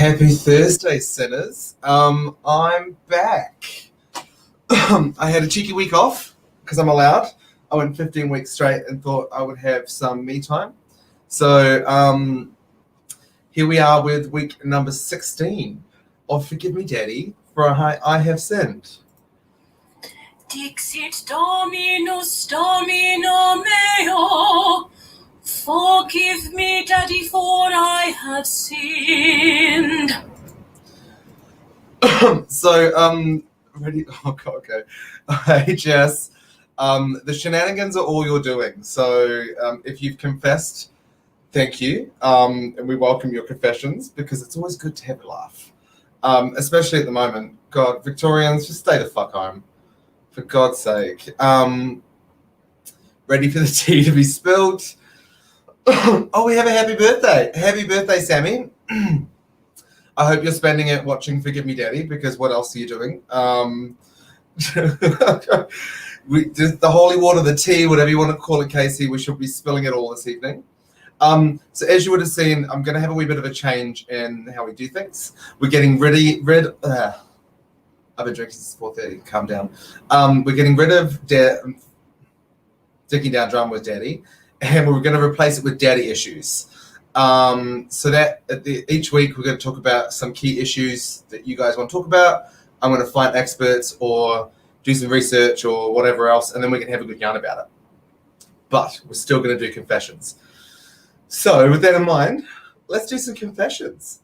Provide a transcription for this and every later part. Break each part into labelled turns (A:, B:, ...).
A: Happy Thursday, sinners. I'm back. I had a cheeky week off because I'm allowed. I went 15 weeks straight and thought I would have some me time. So here we are with week number 16 of Forgive Me, Daddy, for I have sinned.
B: Dixit Dominus Domino meo, forgive me, Daddy, for I have sinned.
A: Ready? Oh God, okay. Hey, Jess. The shenanigans are all you're doing. So if you've confessed, thank you. And we welcome your confessions because it's always good to have a laugh. Especially at the moment. God, Victorians, just stay the fuck home. For God's sake. Ready for the tea to be spilled. Oh, we have a happy birthday. Happy birthday, Sammy. I hope you're spending it watching Forgive Me, Daddy, because what else are you doing? The holy water, the tea, whatever you want to call it, Casey, we should be spilling it all this evening. So as you would have seen, I'm going to have a wee bit of a change in how we do things. We're getting I've been drinking since 4:30. Calm down. We're getting rid of Dicking Down Drum with Daddy, and we're going to replace it with Daddy Issues. So that each week we're going to talk about some key issues that you guys want to talk about. I'm going to find experts or do some research or whatever else, and then we can have a good yarn about it. But we're still going to do confessions. So with that in mind, let's do some confessions.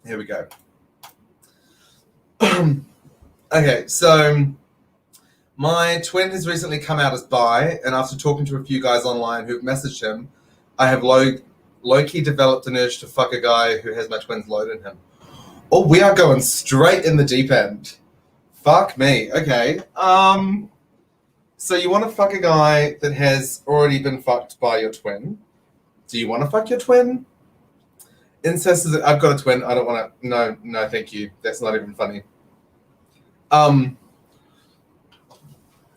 A: Here we go. Okay, so my twin has recently come out as bi, and after talking to a few guys online who've messaged him, I have low-key developed an urge to fuck a guy who has my twin's load in him. Oh, we are going straight in the deep end. Fuck me. Okay. So you want to fuck a guy that has already been fucked by your twin? Do you want to fuck your twin? Incest is. I've got a twin. I don't want to. No, thank you. That's not even funny.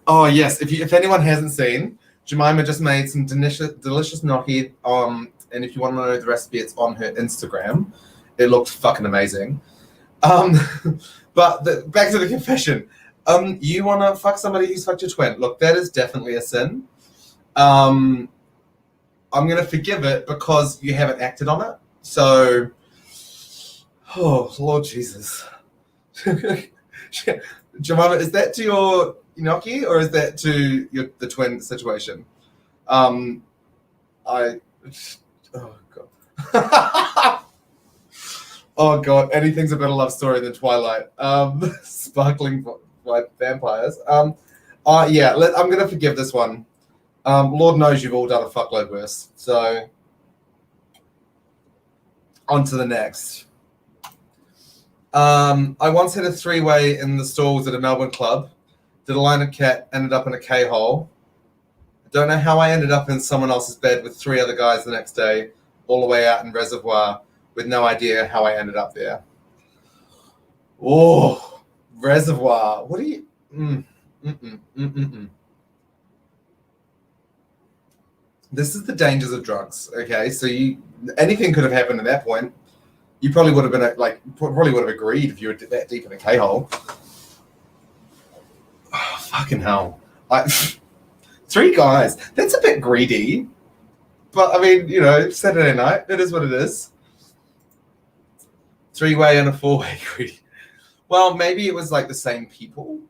A: Oh yes. If anyone hasn't seen, Jemima just made some delicious gnocchi. And if you want to know the recipe, it's on her Instagram. It looked fucking amazing. But back to the confession. You want to fuck somebody who's fucked your twin? Look, that is definitely a sin. I'm gonna forgive it because you haven't acted on it. So, oh Lord Jesus, Jemima, is that to your gnocchi or is that to the twin situation? Oh God, oh God, anything's a better love story than Twilight. Sparkling white vampires. Yeah, I'm gonna forgive this one. Lord knows you've all done a fuckload worse. So. On to the next. I once had a three-way in the stalls at a Melbourne club. Did a line of cat, ended up in a K-hole. I don't know how I ended up in someone else's bed with three other guys the next day, all the way out in Reservoir, with no idea how I ended up there. Oh, Reservoir. What do you... This is the dangers of drugs, okay? So anything could have happened at that point. You probably would have been probably would have agreed if you were that deep in a K-hole. Oh, fucking hell. 3 guys. That's a bit greedy. But, I mean, Saturday night, it is what it is. 3-way and a 4-way greedy. Well, maybe it was like the same people.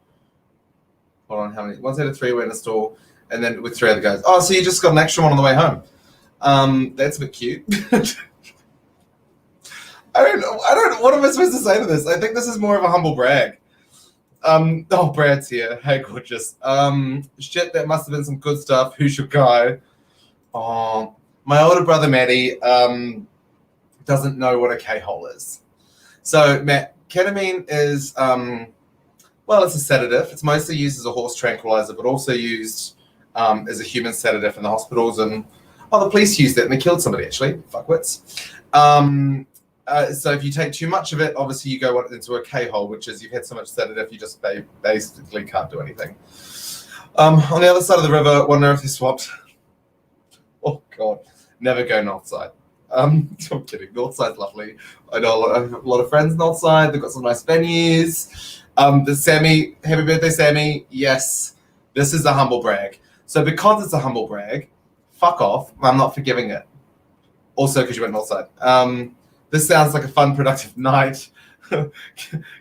A: Hold on, how many? Once I had a 3-way in a stall. And then with 3 other guys. Oh, so you just got an extra one on the way home. That's a bit cute. I don't know. What am I supposed to say to this? I think this is more of a humble brag. Oh, Brad's here. Hey, gorgeous. Shit, that must have been some good stuff. Who's your guy? Oh, my older brother, Matty, doesn't know what a K-hole is. So, Matt, ketamine is, it's a sedative. It's mostly used as a horse tranquilizer, but also used as a human sedative in the hospitals, and the police used it and they killed somebody actually. Fuckwits. So if you take too much of it, obviously you go into a K-hole, which is you've had so much sedative you just basically can't do anything. On the other side of the river, wonder if they swapped. Oh God, never go north side. I'm kidding. Northside's lovely. I know I have a lot of friends Northside. They've got some nice venues. The Sammy, happy birthday, Sammy. Yes, this is a humble brag. So because it's a humble brag, fuck off. I'm not forgiving it. Also, because you went Northside. This sounds like a fun, productive night.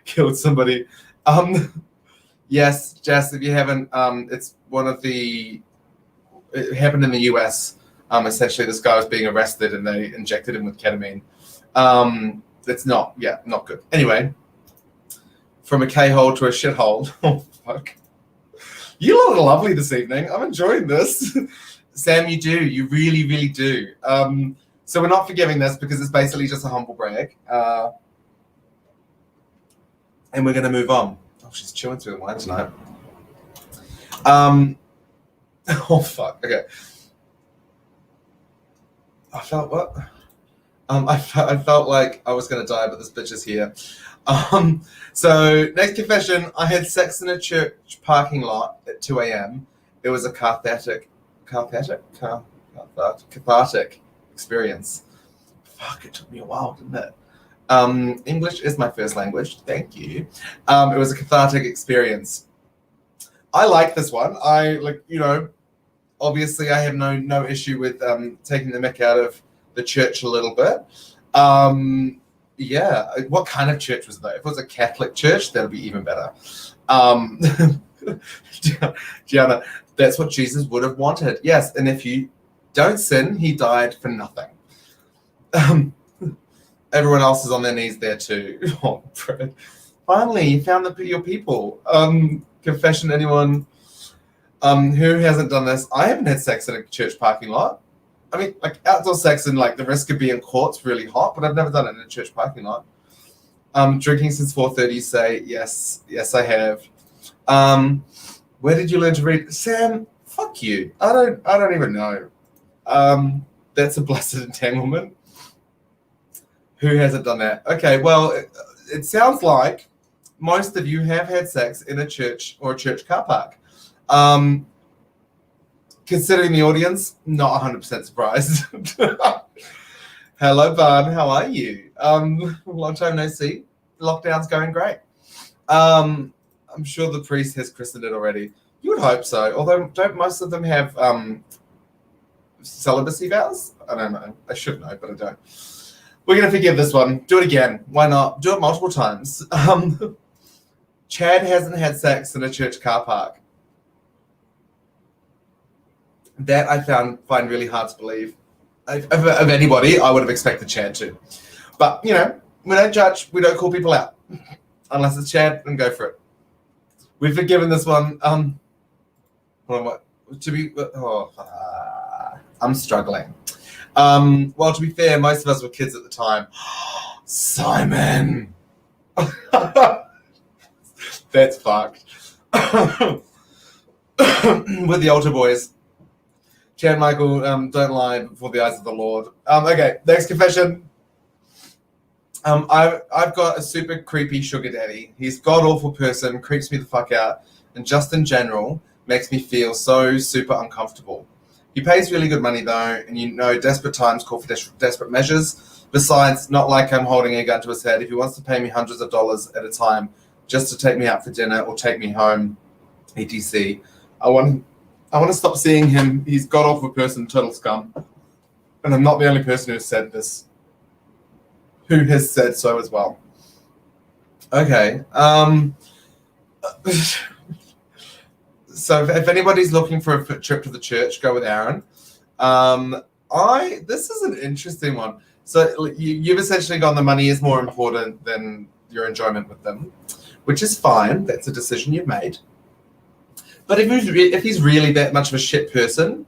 A: Killed somebody. Yes, Jess, if you haven't, it's one of the. It happened in the US. Essentially, this guy was being arrested and they injected him with ketamine. It's not good. Anyway, from a K-hole to a shithole. Oh, fuck. You lot are lovely this evening. I'm enjoying this. Sam, you do. You really, really do. So we're not forgiving this because it's basically just a humble brag. And we're going to move on. Oh, she's chewing through the wine tonight. Oh, fuck. Okay. I felt what? I felt like I was going to die, but this bitch is here. So, next confession. I had sex in a church parking lot at 2 a.m. It was a cathartic experience. Fuck, it took me a while, didn't it? English is my first language. Thank you. It was a cathartic experience. I like this one. Obviously I have no issue with taking the mick out of the church a little bit. Yeah. What kind of church was that? If it was a Catholic church, that would be even better. Gianna, that's what Jesus would have wanted. Yes, and if you don't sin, he died for nothing. Everyone else is on their knees there too. Oh, Fred. Finally, you found your people. Confession, anyone who hasn't done this? I haven't had sex in a church parking lot. I mean, like outdoor sex and like the risk of being caught's really hot, but I've never done it in a church parking lot. Drinking since 4:30. Say yes, I have. Where did you learn to read, Sam? Fuck you. I don't even know. That's a blessed entanglement. Who hasn't done that? Okay, well, it sounds like most of you have had sex in a church or a church car park. Considering the audience, not 100% surprised. Hello, Barn. How are you? Long time no see. Lockdown's going great. I'm sure the priest has christened it already. You would hope so. Although, don't most of them have celibacy vows? I don't know. I should know, but I don't. We're going to forgive this one. Do it again. Why not? Do it multiple times. Chad hasn't had sex in a church car park. That I find really hard to believe. Of anybody, I would have expected Chad to. But, we don't judge. We don't call people out. Unless it's Chad, then go for it. We've forgiven this one. I'm struggling. Well, to be fair, most of us were kids at the time. Simon! That's fucked. With the altar boys. Chad Michael, don't lie before the eyes of the Lord. Okay, next confession. I've got a super creepy sugar daddy. He's a god-awful person, creeps me the fuck out, and just in general, makes me feel so super uncomfortable. He pays really good money though, and desperate times call for desperate measures. Besides, not like I'm holding a gun to his head. If he wants to pay me hundreds of dollars at a time just to take me out for dinner or take me home, etc. I want to stop seeing him. He's god-awful person, total scum. And I'm not the only person who has said this. Who has said so as well. Okay. So if anybody's looking for a trip to the church, go with Aaron. This is an interesting one. So you've essentially gone the money is more important than your enjoyment with them, which is fine. That's a decision you've made. But if he's really that much of a shit person,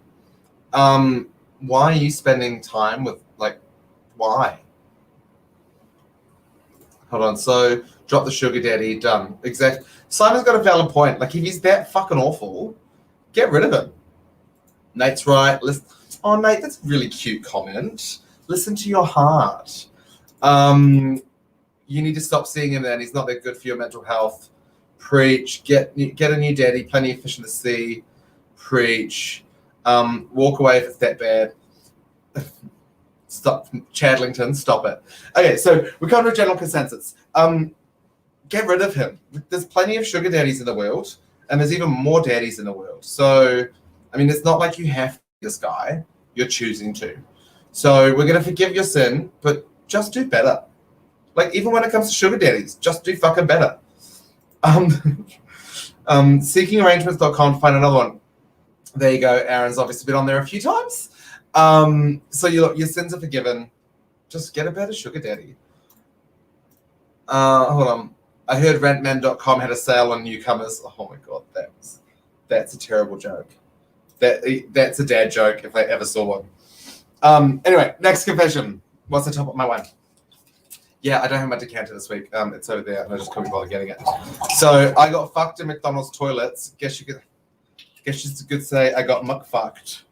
A: why are you spending time with, why? Hold on. So drop the sugar daddy. Done. Exactly. Simon's got a valid point. If he's that fucking awful, get rid of him. Nate's right. Oh, Nate, that's a really cute comment. Listen to your heart. You need to stop seeing him then. He's not that good for your mental health. Preach. Get a new daddy. Plenty of fish in the sea. Preach. Walk away if it's that bad. Stop, Chadlington, stop it. Okay, so we come to a general consensus. Get rid of him. There's plenty of sugar daddies in the world, and there's even more daddies in the world. So, I mean, it's not like you have to be this guy. You're choosing to. So we're going to forgive your sin, but just do better. Like, even when it comes to sugar daddies, just do fucking better. Seekingarrangements.com to find another one. There you go. Aaron's obviously been on there a few times. So your sins are forgiven. Just get a better sugar daddy. Hold on. I heard rentman.com had a sale on newcomers. Oh my god, that's a terrible joke. That's a dad joke if I ever saw one. Anyway, next confession. What's the top of my wine? Yeah, I don't have my decanter this week. It's over there, and I just couldn't bother getting it. So I got fucked in McDonald's toilets. Guess you could say I got muck-fucked.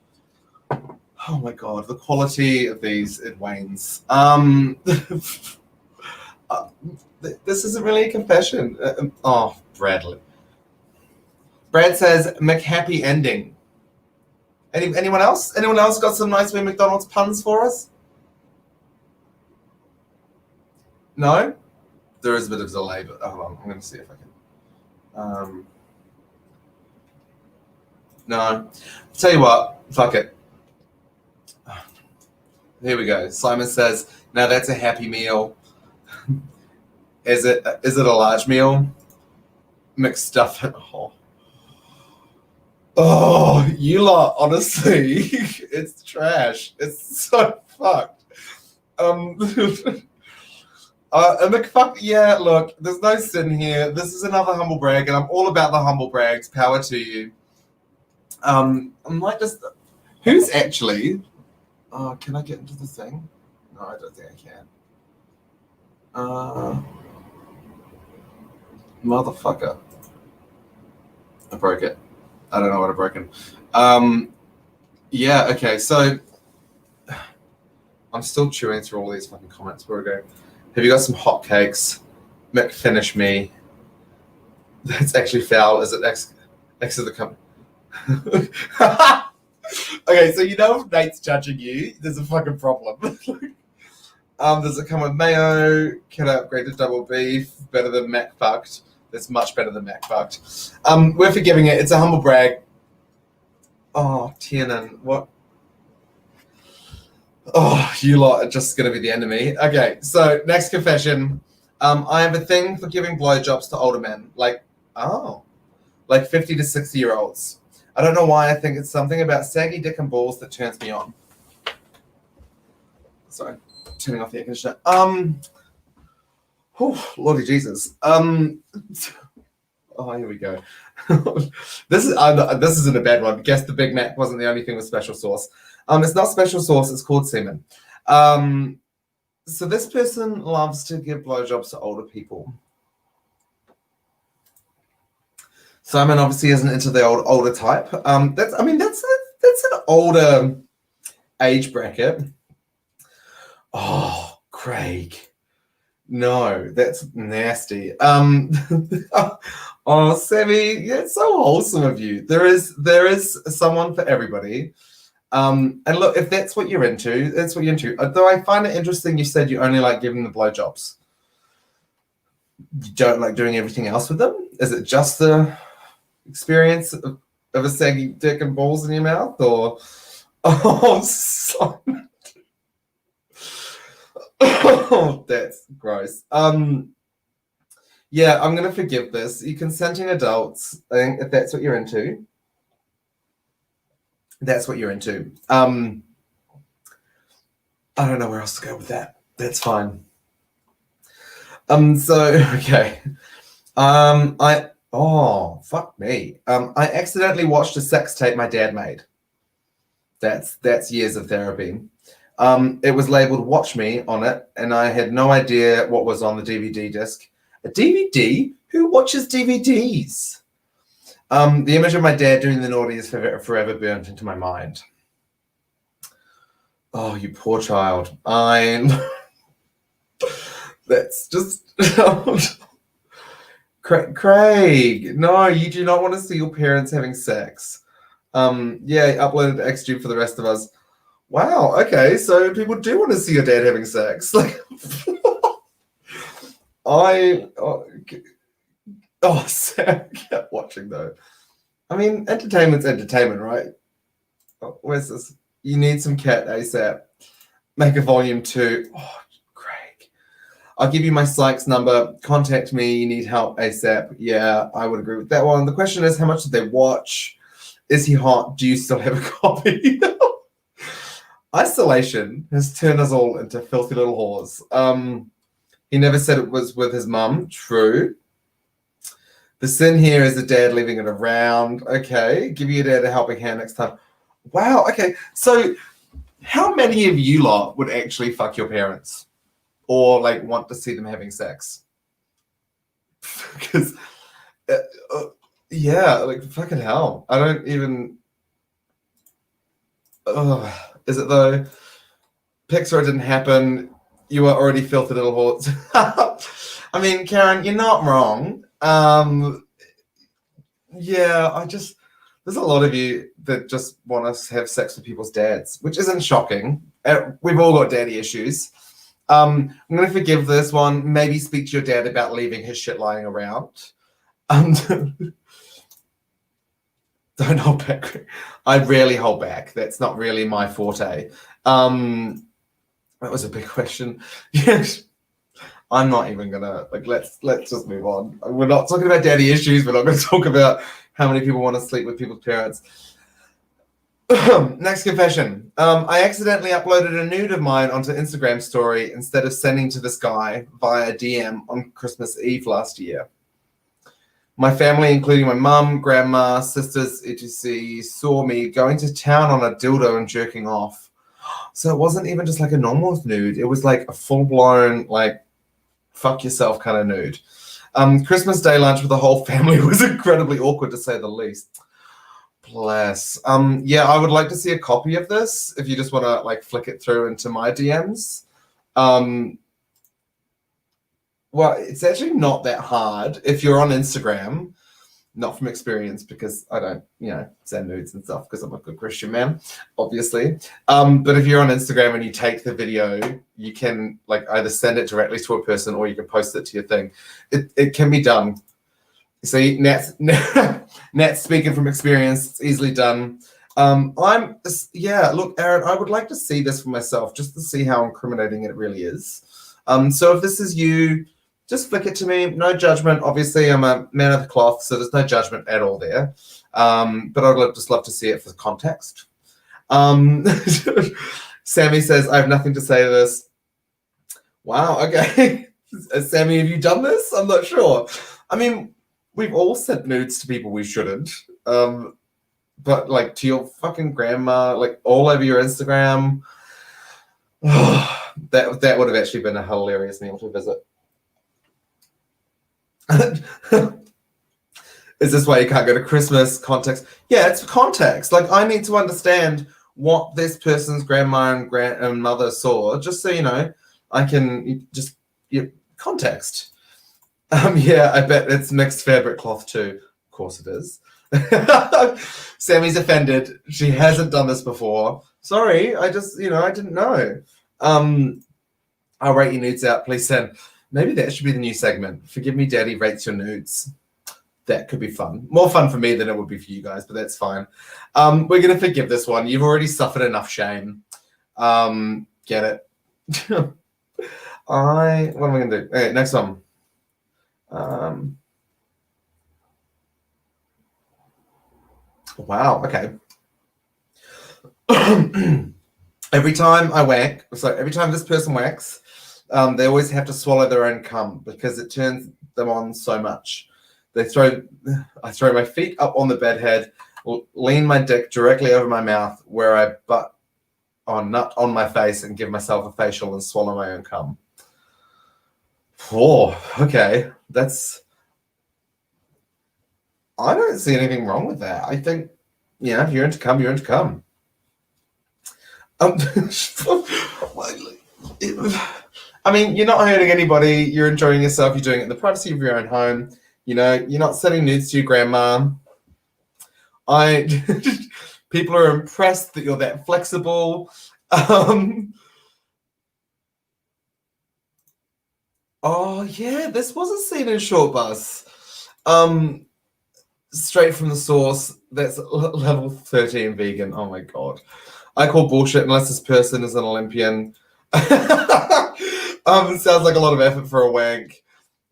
A: Oh my god, the quality of these, it wanes. This isn't really a confession. Bradley. Brad says, McHappy ending. Anyone else? Anyone else got some nice wee McDonald's puns for us? No? There is a bit of delay, but hold on. I'm going to see if I can. No. Tell you what. Fuck it. Here we go. Simon says, now that's a happy meal. Is it a large meal? Mixed stuff. Oh, you lot, honestly, it's trash. It's so fucked. Yeah, look, there's no sin here. This is another humble brag, and I'm all about the humble brags. Power to you. I might just. Who's actually? Oh, can I get into the thing? No, I don't think I can. Motherfucker. I broke it. I don't know what I've broken. Yeah, okay, so I'm still chewing through all these fucking comments. Where we go? Have you got some hotcakes? Mick, finish me. That's actually foul. Is it X of the company? Okay, so you know if Nate's judging you, there's a fucking problem. Does it come with mayo? Can I upgrade to double beef? Better than Mac fucked. That's much better than Mac fucked. We're forgiving it. It's a humble brag. Oh, Tiernan, what? Oh, you lot are just going to be the end of me. Okay, so next confession. I have a thing for giving blowjobs to older men. Like 50 to 60-year-olds. I don't know why. I think it's something about saggy dick and balls that turns me on. Sorry, turning off the air conditioner. Lordy Jesus. Oh, here we go. This isn't a bad one. Guess the Big Mac wasn't the only thing with special sauce. It's not special sauce. It's called semen. So this person loves to give blowjobs to older people. Simon obviously isn't into the older type. That's an older age bracket. Oh, Craig. No, that's nasty. Oh, Sammy, yeah, it's so wholesome of you. There is someone for everybody. And look, if that's what you're into, that's what you're into. Though I find it interesting you said you only like giving the blowjobs. You don't like doing everything else with them? Is it just the experience of a saggy dick and balls in your mouth? Or Simon. Oh, that's gross. Yeah, I'm gonna forgive this. You consenting adults, I think if that's what you're into, that's what you're into. I don't know where else to go with that. That's fine. Okay. Fuck me. I accidentally watched a sex tape my dad made. That's years of therapy. It was labeled "Watch Me" on it, and I had no idea what was on the DVD disc. A DVD? Who watches DVDs? The image of my dad doing the naughty is forever burnt into my mind. Oh, you poor child. That's just... Craig, no, you do not want to see your parents having sex. Yeah, uploaded XG for the rest of us. Wow. Okay, so people do want to see your dad having sex. Like, I Sam kept watching though. I mean, entertainment's entertainment, right? Oh, where's this? You need some cat ASAP. Make a volume 2. Oh, Craig. I'll give you my Sykes number. Contact me. You need help ASAP. Yeah, I would agree with that one. The question is, how much did they watch? Is he hot? Do you still have a copy? Isolation has turned us all into filthy little whores. He never said it was with his mum. True. The sin here is the dad leaving it around. Okay. Give your dad a helping hand next time. Wow. Okay. So how many of you lot would actually fuck your parents or like want to see them having sex? Because yeah, like fucking hell. I don't even. Is it though? Pixar didn't happen. You are already filthy little whores. I mean, Karen, you're not wrong. Yeah, there's a lot of you that just want to have sex with people's dads, which isn't shocking. We've all got daddy issues. I'm going to forgive this one. Maybe speak to your dad about leaving his shit lying around. Don't hold back. I rarely hold back. That's not really my forte. That was a big question. Yes. I'm not even gonna let's just move on. We're not talking about daddy issues. We're not going to talk about how many people want to sleep with people's parents. Next confession. I accidentally uploaded a nude of mine onto Instagram story instead of sending to this guy via DM on Christmas Eve last year. My family, including my mum, grandma, sisters, etc., saw me going to town on a dildo and jerking off. So it wasn't even just like a normal nude. It was like a full-blown, like, fuck yourself kind of nude. Christmas Day lunch with the whole family was incredibly awkward, to say the least. Bless. Yeah, I would like to see a copy of this if you just want to, like, flick it through into my DMs. Well, it's actually not that hard if you're on Instagram, not from experience because I don't, send nudes and stuff because I'm a good Christian man, obviously. But if you're on Instagram and you take the video, you can like either send it directly to a person or you can post it to your thing. It can be done. See, Nat's speaking from experience. It's easily done. Look, Aaron, I would like to see this for myself just to see how incriminating it really is. So if this is you, just flick it to me. No judgment. Obviously, I'm a man of the cloth, so there's no judgment at all there. But I'd just love to see it for context. Sammy says, I have nothing to say to this. Wow, okay. Sammy, have you done this? I'm not sure. I mean, we've all sent nudes to people we shouldn't. But, like, to your fucking grandma, like, all over your Instagram. That would have actually been a hilarious meal to visit. Is this why you can't go to Christmas? Context? Yeah, it's for context. Like, I need to understand what this person's grandma and mother saw, just so you know, I can just context. Yeah, I bet it's mixed fabric cloth too. Of course it is. Sammy's offended. She hasn't done this before. Sorry, I just, I didn't know. I'll rate your nudes out. Please send. Maybe that should be the new segment. Forgive me, Daddy rates your nudes. That could be fun. More fun for me than it would be for you guys, but that's fine. We're going to forgive this one. You've already suffered enough shame. Get it? What am I going to do? Okay, next one. Wow, okay. Every time this person whacks, they always have to swallow their own cum because it turns them on so much. I throw my feet up on the bed head, lean my dick directly over my mouth where I nut on my face and give myself a facial and swallow my own cum. Oh, okay. I don't see anything wrong with that. I think, if you're into cum, you're into cum. I mean, you're not hurting anybody. You're enjoying yourself. You're doing it in the privacy of your own home. You're not sending nudes to your grandma. People are impressed that you're that flexible Um, oh yeah, this was a scene in Short Bus. Straight from the source. That's level 13 vegan. Oh my god. I call bullshit unless this person is an Olympian. Sounds like a lot of effort for a wank.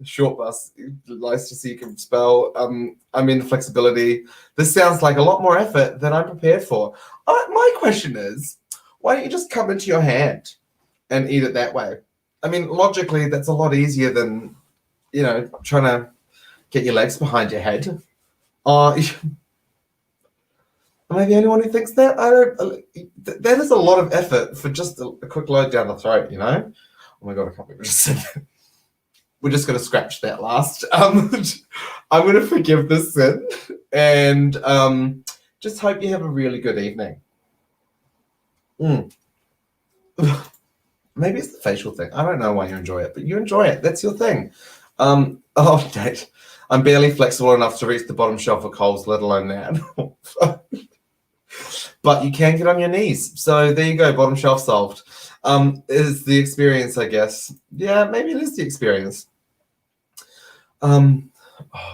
A: Short Bus likes to see you can spell. I'm in flexibility. This sounds like a lot more effort than I'm prepared for. My question is, why don't you just come into your hand and eat it that way? I mean, logically, that's a lot easier than, trying to get your legs behind your head. Am I the only one who thinks that? I don't. That is a lot of effort for just a quick load down the throat, Oh my god, I can't believe I just said that. We're just going to scratch that last. I'm going to forgive this sin and just hope you have a really good evening. Maybe it's the facial thing. I don't know why you enjoy it, but you enjoy it. That's your thing. Date. I'm barely flexible enough to reach the bottom shelf of Coles, let alone that. But you can get on your knees. So there you go, bottom shelf solved. Is the experience, I guess. Yeah, maybe it is the experience.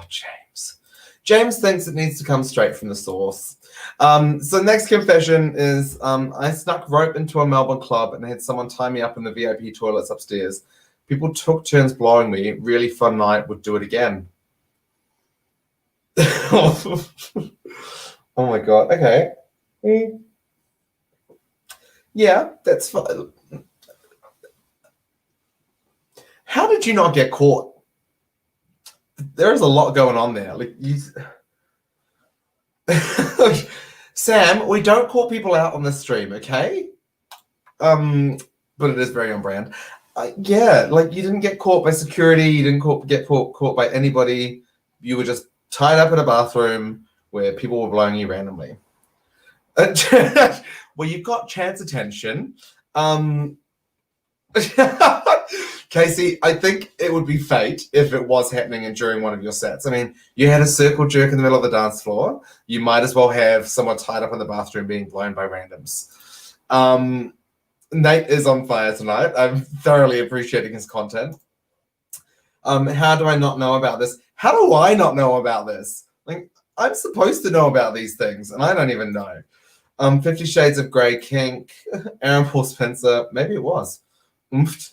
A: James. James thinks it needs to come straight from the source. So next confession is I snuck rope into a Melbourne club and had someone tie me up in the VIP toilets upstairs. People took turns blowing me. Really fun night. Would do it again. Oh my god. Okay. Yeah, that's fine. How did you not get caught? There's a lot going on there. Like Sam, we don't call people out on the stream, okay? But it is very on brand. Yeah, like you didn't get caught by security. You didn't get caught by anybody. You were just tied up in a bathroom where people were blowing you randomly. Well, you've got chance attention. Casey, I think it would be fate if it was happening during one of your sets. I mean, you had a circle jerk in the middle of the dance floor. You might as well have someone tied up in the bathroom being blown by randoms. Nate is on fire tonight. I'm thoroughly appreciating his content. How do I not know about this? How do I not know about this? Like, I'm supposed to know about these things, and I don't even know. 50 Shades of Grey kink, Aaron Paul Spencer. Maybe it was. Oomphed.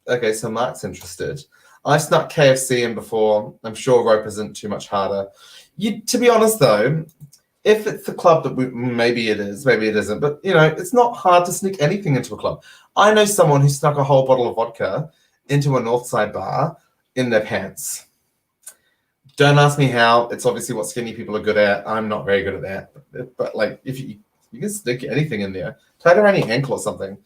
A: Okay, so Mark's interested. I've snuck KFC in before. I'm sure rope isn't too much harder. To be honest, though, if it's the club that maybe it is, maybe it isn't, but it's not hard to sneak anything into a club. I know someone who snuck a whole bottle of vodka into a Northside bar in their pants. Don't ask me how. It's obviously what skinny people are good at. I'm not very good at that. But like, if you can stick anything in there, tie it around your ankle or something.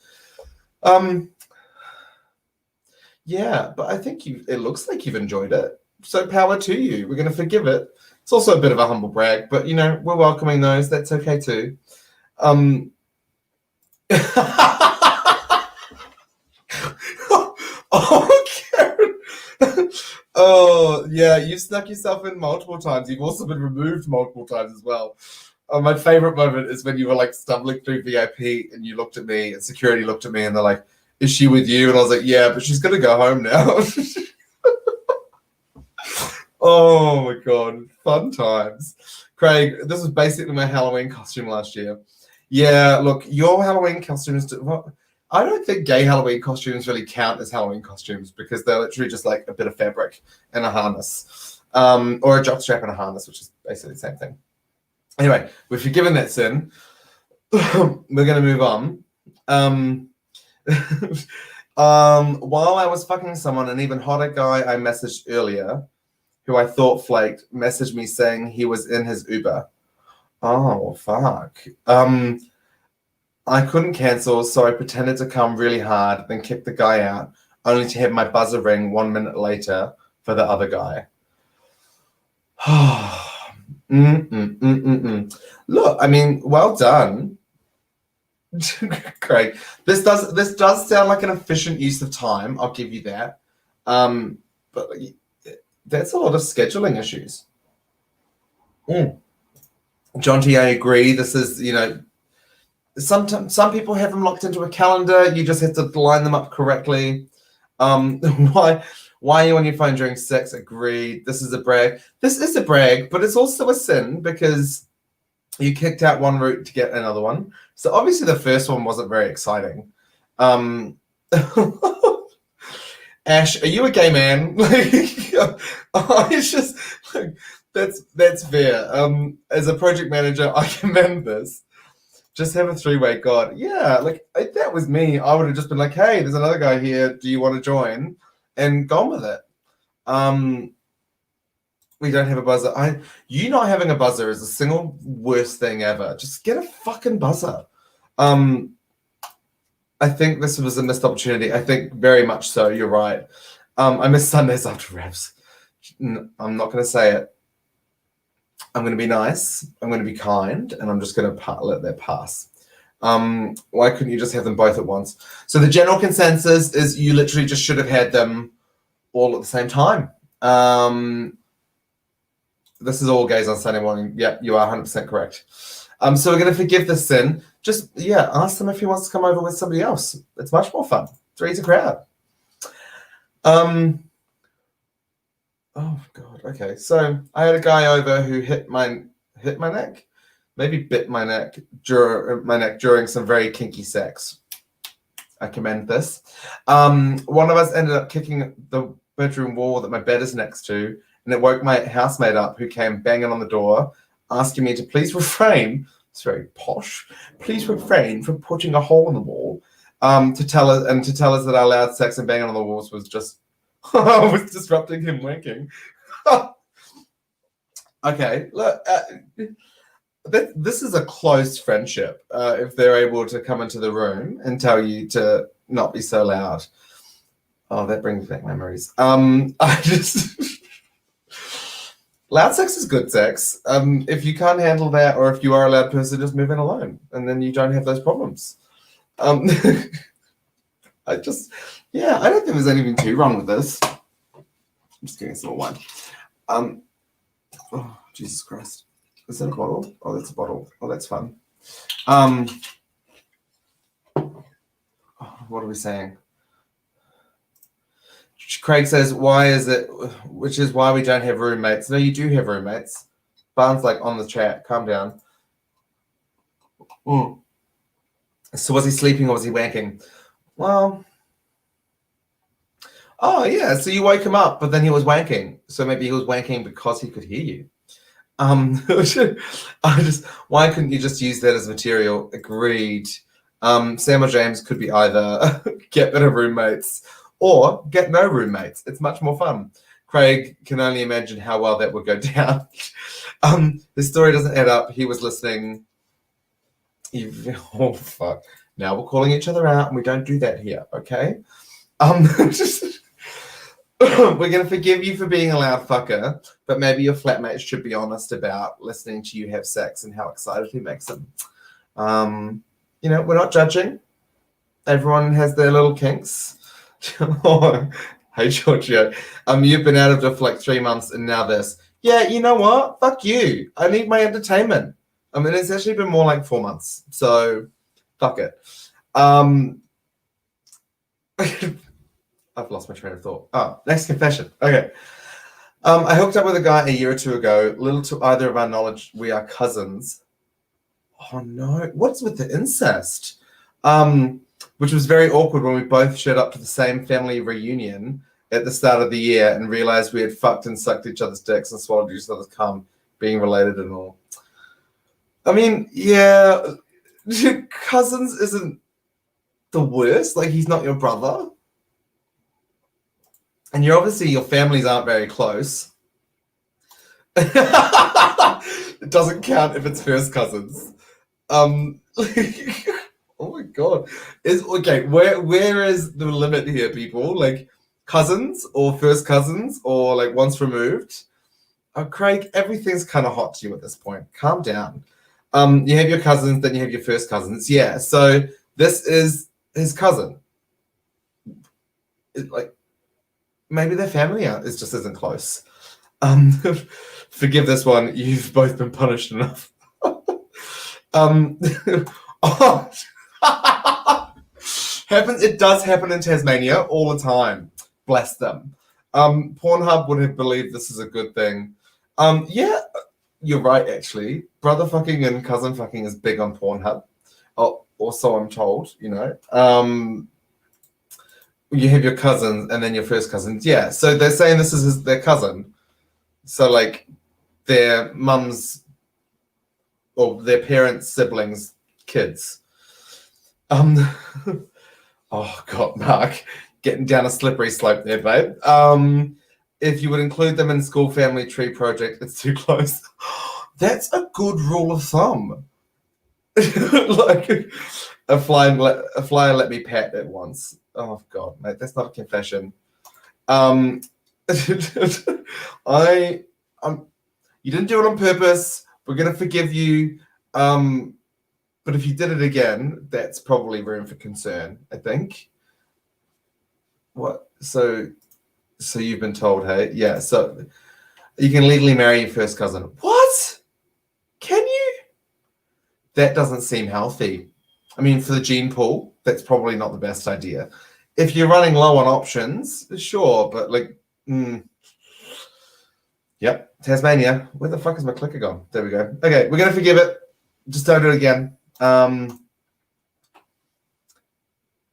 A: Yeah, but I think it looks like you've enjoyed it. So power to you. We're going to forgive it. It's also a bit of a humble brag, but we're welcoming those. That's okay too. Oh, Karen. Oh, yeah, you've snuck yourself in multiple times. You've also been removed multiple times as well. My favorite moment is when you were like stumbling through VIP and you looked at me and security looked at me and they're like, is she with you? And I was like, yeah, but she's going to go home now. Oh my God. Fun times. Craig, this was basically my Halloween costume last year. Yeah, look, your Halloween costumes, I don't think gay Halloween costumes really count as Halloween costumes because they're literally just like a bit of fabric and a harness, or a jockstrap and a harness, which is basically the same thing. Anyway, we've forgiven that sin. We're going to move on. While I was fucking someone, an even hotter guy I messaged earlier, who I thought flaked, messaged me saying he was in his Uber. Oh, fuck. I couldn't cancel, so I pretended to come really hard, then kicked the guy out, only to have my buzzer ring 1 minute later for the other guy. Look, I mean, well done. Great. This does sound like an efficient use of time. I'll give you that. But that's a lot of scheduling issues. John T, I agree. This is, some people have them locked into a calendar. You just have to line them up correctly. Why are you on your phone during sex? Agreed. This is a brag. This is a brag, but it's also a sin because you kicked out one route to get another one. So obviously the first one wasn't very exciting. Ash, are you a gay man? It's just like that's fair. As a project manager, I commend this. Just have a three-way god. Yeah, like if that was me, I would have just been like, hey, there's another guy here. Do you want to join? And gone with it. We don't have a buzzer. You not having a buzzer is the single worst thing ever. Just get a fucking buzzer. I think this was a missed opportunity. I think very much so. You're right. I miss Sundays after reps. I'm not going to say it. I'm going to be nice. I'm going to be kind, and I'm just going to let that pass. Why couldn't you just have them both at once? So the general consensus is you literally just should have had them all at the same time. This is all gays on Sunday morning. Yeah, you are 100% correct. So we're going to forgive the sin. Just, ask them if he wants to come over with somebody else. It's much more fun. Three's a crowd. Oh, God. Okay. So I had a guy over who hit my neck, maybe bit my neck during some very kinky sex. I commend this. One of us ended up kicking the bedroom wall that my bed is next to, and it woke my housemate up, who came banging on the door, asking me to please refrain. It's very posh. Please refrain from putting a hole in the wall. To tell us that our loud sex and banging on the walls was just was disrupting him wanking. Okay, look, this is a close friendship. If they're able to come into the room and tell you to not be so loud. Oh, that brings back memories. Loud sex is good sex. If you can't handle that, or if you are a loud person, just move in alone, and then you don't have those problems. I don't think there's anything too wrong with this. I'm just getting some more wine. Oh, Jesus Christ. Is that a bottle? Oh, that's a bottle. Oh, that's fun. What are we saying? Craig says, which is why we don't have roommates. No, you do have roommates. Barnes like on the chat. Calm down. So was he sleeping or was he wanking? Well, oh yeah, so you woke him up, but then he was wanking. So maybe he was wanking because he could hear you. Why couldn't you just use that as material? Agreed. Sam or James could be either get better roommates or get no roommates. It's much more fun. Craig can only imagine how well that would go down. His story doesn't add up. He was listening. Oh, fuck. Now we're calling each other out, and we don't do that here, okay? We're going to forgive you for being a loud fucker, but maybe your flatmates should be honest about listening to you have sex and how excited he makes them. We're not judging. Everyone has their little kinks. Hey, Giorgio. You've been out of it for like 3 months and now this. Yeah, you know what? Fuck you. I need my entertainment. It's actually been more like 4 months. So, fuck it. I've lost my train of thought. Oh, next confession. Okay. I hooked up with a guy a year or two ago. Little to either of our knowledge, we are cousins. Oh, no. What's with the incest? Which was very awkward when we both showed up to the same family reunion at the start of the year and realized we had fucked and sucked each other's dicks and swallowed each other's cum, being related and all. Yeah, cousins isn't the worst. Like, he's not your brother. And your families aren't very close. It doesn't count if it's first cousins. Oh my God. Where is the limit here, people? Like, cousins or first cousins or like once removed? Oh, Craig, everything's kind of hot to you at this point. Calm down. You have your cousins, then you have your first cousins. Yeah, so this is his cousin. Maybe their family just isn't close. Forgive this one. You've both been punished enough. Oh. It does happen in Tasmania all the time. Bless them. Pornhub would have believed this is a good thing. Yeah, you're right, actually. Brother fucking and cousin fucking is big on Pornhub. Oh, also, I'm told, you know. You have your cousins and then your first cousins. Yeah, so they're saying this is their cousin. So, like, their mum's or their parents' siblings' kids. Oh, God, Mark. Getting down a slippery slope there, babe. If you would include them in school family tree project, it's too close. That's a good rule of thumb. Like a fly let me pat it once. Oh God, mate, that's not a confession. You didn't do it on purpose. We're gonna forgive you. But if you did it again, that's probably room for concern, I think. What? So you've been told, hey? Yeah, so you can legally marry your first cousin. What? Can you? That doesn't seem healthy. I mean, for the gene pool, that's probably not the best idea. If you're running low on options, sure, but like, yep, Tasmania. Where the fuck is my clicker gone? There we go. Okay, we're going to forgive it. Just don't do it again.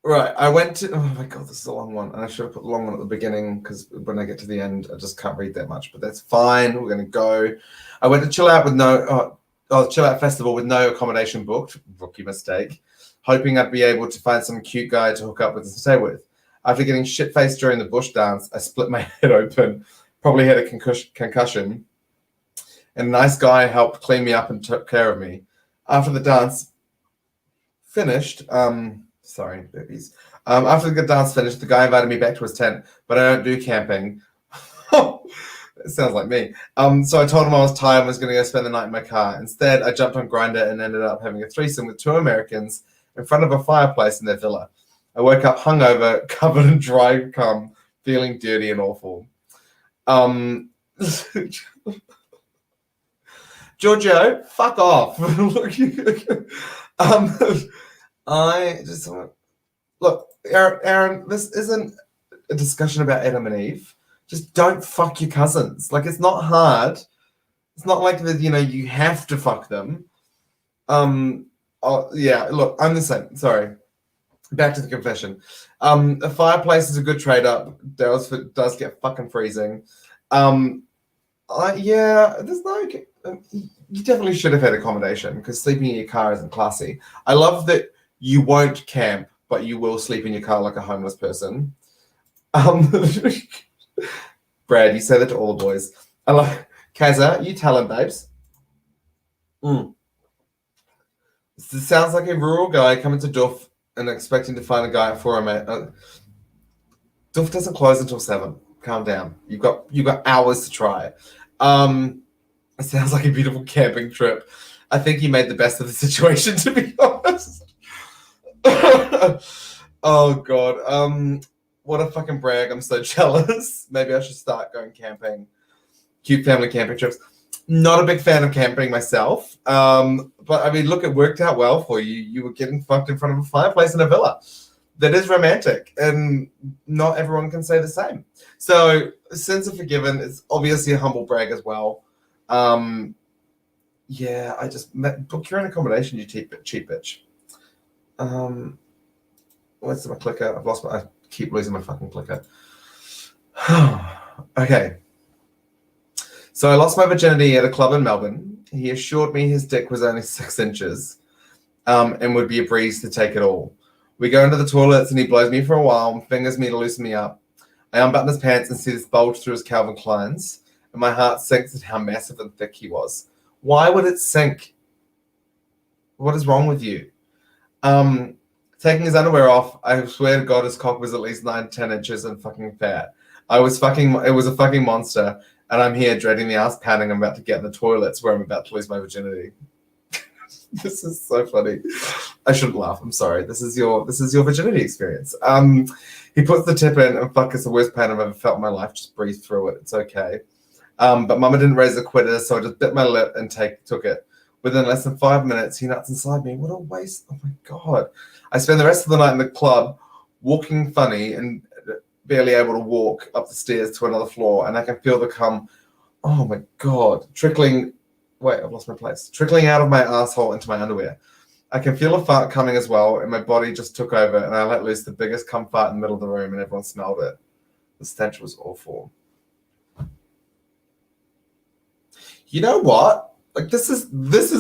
A: Right, I went to, oh my God, this is a long one. And I should have put the long one at the beginning because when I get to the end, I just can't read that much, but that's fine. We're going to go. I went to Chill Out with Chill Out Festival with no accommodation booked, rookie mistake, hoping I'd be able to find some cute guy to hook up with and stay with. After getting shit-faced during the bush dance, I split my head open, probably had a concussion, and a nice guy helped clean me up and took care of me. After the dance finished, sorry, babies. After the dance finished, the guy invited me back to his tent, but I don't do camping. It sounds like me. So I told him I was tired and was going to go spend the night in my car. Instead, I jumped on Grindr and ended up having a threesome with 2 Americans in front of a fireplace in their villa. I woke up hungover, covered in dry cum, feeling dirty and awful. Giorgio, fuck off. I just look, Aaron, this isn't a discussion about Adam and Eve. Just don't fuck your cousins. Like, it's not hard. It's not like that, you know, you have to fuck them. Yeah, look, I'm the same. Sorry. Back to the confession. A fireplace is a good trade-up. Does get fucking freezing. Yeah, there's no... You definitely should have had accommodation because sleeping in your car isn't classy. I love that you won't camp, but you will sleep in your car like a homeless person. Brad, you say that to all the boys. I like Kaza, you tell him, babes. This sounds like a rural guy coming to Duff and expecting to find a guy at 4 a.m. Duff doesn't close until 7. Calm down. You've got hours to try. It sounds like a beautiful camping trip. I think he made the best of the situation, to be honest. Oh God. What a fucking brag. I'm so jealous. Maybe I should start going camping. Cute family camping trips. Not a big fan of camping myself. But I mean, look, it worked out well for you. You were getting fucked in front of a fireplace in a villa. That is romantic, and not everyone can say the same. So, sins are forgiven. It's obviously a humble brag as well. Yeah, I just book your own accommodation, you cheap bitch. Where's my clicker? I keep losing my fucking clicker. Okay. So I lost my virginity at a club in Melbourne. He assured me his dick was only 6 inches, and would be a breeze to take it all. We go into the toilets and he blows me for a while and fingers me to loosen me up. I unbutton his pants and see this bulge through his Calvin Kleins, and my heart sinks at how massive and thick he was. Why would it sink? What is wrong with you? Taking his underwear off, I swear to God his cock was at least 9-10 inches and fucking fat. It was a fucking monster, and I'm here dreading the ass pounding I'm about to get in the toilets where I'm about to lose my virginity. This is so funny. I shouldn't laugh. I'm sorry. This is your virginity experience. He puts the tip in, and fuck, it's the worst pain I've ever felt in my life. Just breathe through it. It's okay. But Mama didn't raise a quitter, so I just bit my lip and took it. Within less than 5 minutes, he nuts inside me. What a waste. Oh my God. I spend the rest of the night in the club walking funny and barely able to walk up the stairs to another floor, and I can feel the cum, oh my God, trickling. Wait, I've lost my place. Trickling out of my asshole into my underwear. I can feel a fart coming as well, and my body just took over, and I let loose the biggest cum fart in the middle of the room, and everyone smelled it. The stench was awful. You know what? Like, this is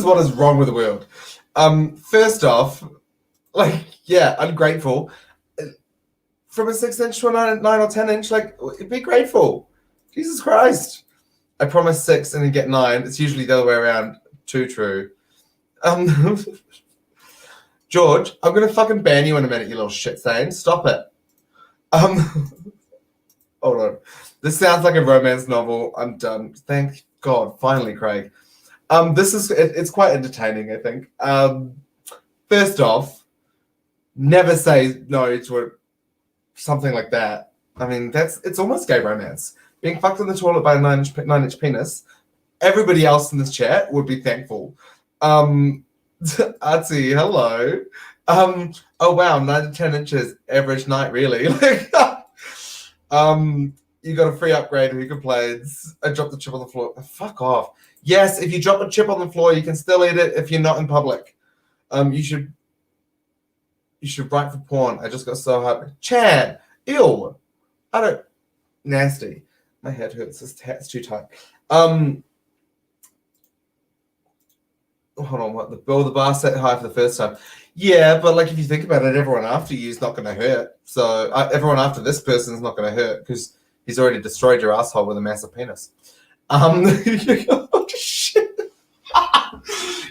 A: what is wrong with the world. First off, like, yeah, ungrateful. From a 6-inch to a 9 or 10-inch, like, be grateful. Jesus Christ. I promise 6 and you get 9. It's usually the other way around. Too true. George, I'm gonna fucking ban you in a minute, you little shit stain. Stop it. Hold on. This sounds like a romance novel. I'm done. Thank God. Finally, Craig. It's quite entertaining, I think. First off, never say no to something like that. I mean, it's almost gay romance. Being fucked in the toilet by a 9-inch penis, everybody else in this chat would be thankful. Artsy, hello. Oh wow, 9 to 10 inches average night, really. You got a free upgrade who complains. I dropped the chip on the floor. Fuck off. Yes, if you drop a chip on the floor, you can still eat it if you're not in public. You should write for porn. I just got so hard. Chad, ew. Nasty. My head hurts. This hat's too tight. Hold on, what? The bar set high for the first time. Yeah, but like if you think about it, everyone after you is not going to hurt. So everyone after this person is not going to hurt because he's already destroyed your asshole with a massive penis. Oh, shit.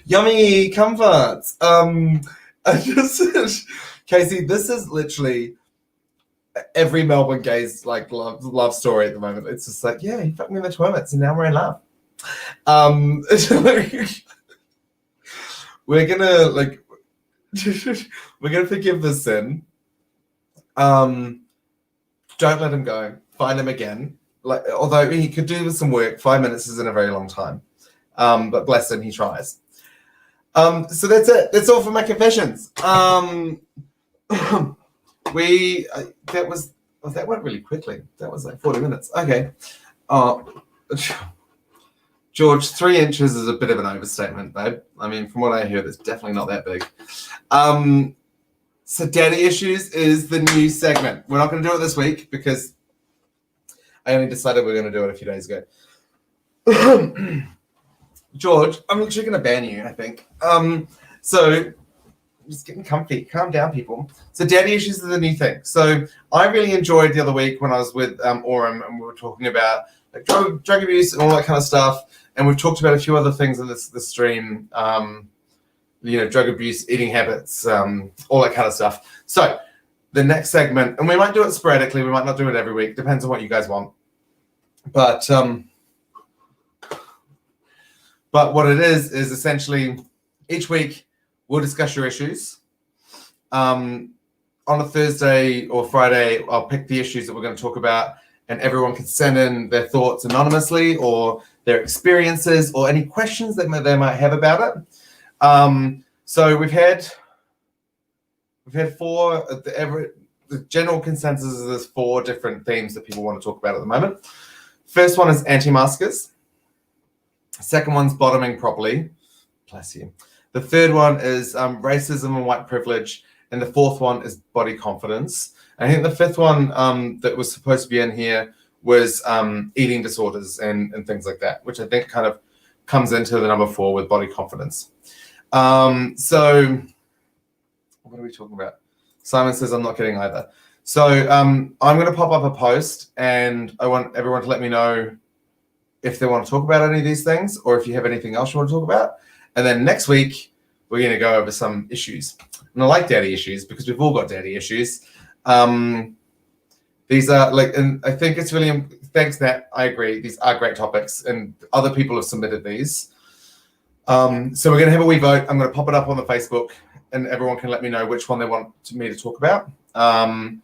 A: Yummy comforts. Casey, this is literally every Melbourne gay's like love story at the moment. It's just like, yeah, he fucked me in the toilets and now we're in love. We're gonna forgive the sin. Don't let him go. Find him again. Like, although he could do with some work, 5 minutes isn't a very long time. But bless him, he tries. So that's it. That's all for my confessions. That went really quickly. That was like 40 minutes. Okay. George, 3 inches is a bit of an overstatement, babe. I mean, from what I hear, it's definitely not that big. So daddy issues is the new segment. We're not going to do it this week because I only decided we were going to do it a few days ago. George, I'm literally going to ban you, I think. So just getting comfy. Calm down, people. So daddy issues are the new thing. So I really enjoyed the other week when I was with Aurum and we were talking about like drug abuse and all that kind of stuff. And we've talked about a few other things in this stream, drug abuse, eating habits, all that kind of stuff. So the next segment, and we might do it sporadically. We might not do it every week. Depends on what you guys want. But what it is essentially each week we'll discuss your issues. On a Thursday or Friday, I'll pick the issues that we're going to talk about, and everyone can send in their thoughts anonymously or their experiences or any questions that they might have about it. So we've had 4. The general consensus is there's 4 different themes that people want to talk about at the moment. First one is anti-maskers. Second one's bottoming properly. Bless you. The third one is racism and white privilege. And the fourth one is body confidence. I think the fifth one that was supposed to be in here was eating disorders and things like that, which I think kind of comes into the number 4 with body confidence. So what are we talking about? Simon says I'm not kidding either. So I'm going to pop up a post and I want everyone to let me know if they want to talk about any of these things or if you have anything else you want to talk about. And then next week, we're going to go over some issues. And I like daddy issues because we've all got daddy issues. These are and I think it's really, thanks Nat, I agree. These are great topics and other people have submitted these. So we're going to have a wee vote. I'm going to pop it up on the Facebook and everyone can let me know which one they want me to talk about. And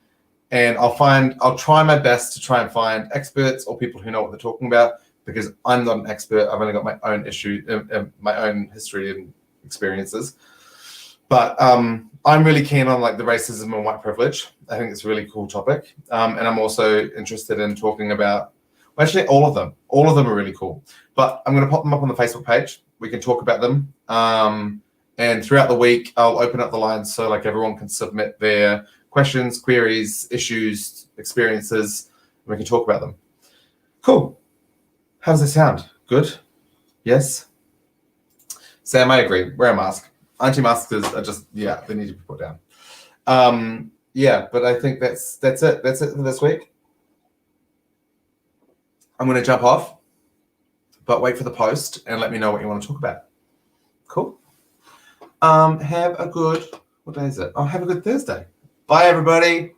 A: I'll try my best to try and find experts or people who know what they're talking about because I'm not an expert. I've only got my own my own history and experiences. But I'm really keen on like the racism and white privilege. I think it's a really cool topic. And I'm also interested in talking about, well, actually all of them. All of them are really cool. But I'm going to pop them up on the Facebook page. We can talk about them. And throughout the week, I'll open up the lines so like everyone can submit their questions, queries, issues, experiences, and we can talk about them. Cool. How does it sound? Good? Yes? Sam, I agree. Wear a mask. Anti-maskers are just, yeah, they need to be put down. Yeah, but I think that's it. That's it for this week. I'm going to jump off, but wait for the post and let me know what you want to talk about. Cool. Have a good, what day is it? Oh, have a good Thursday. Bye, everybody.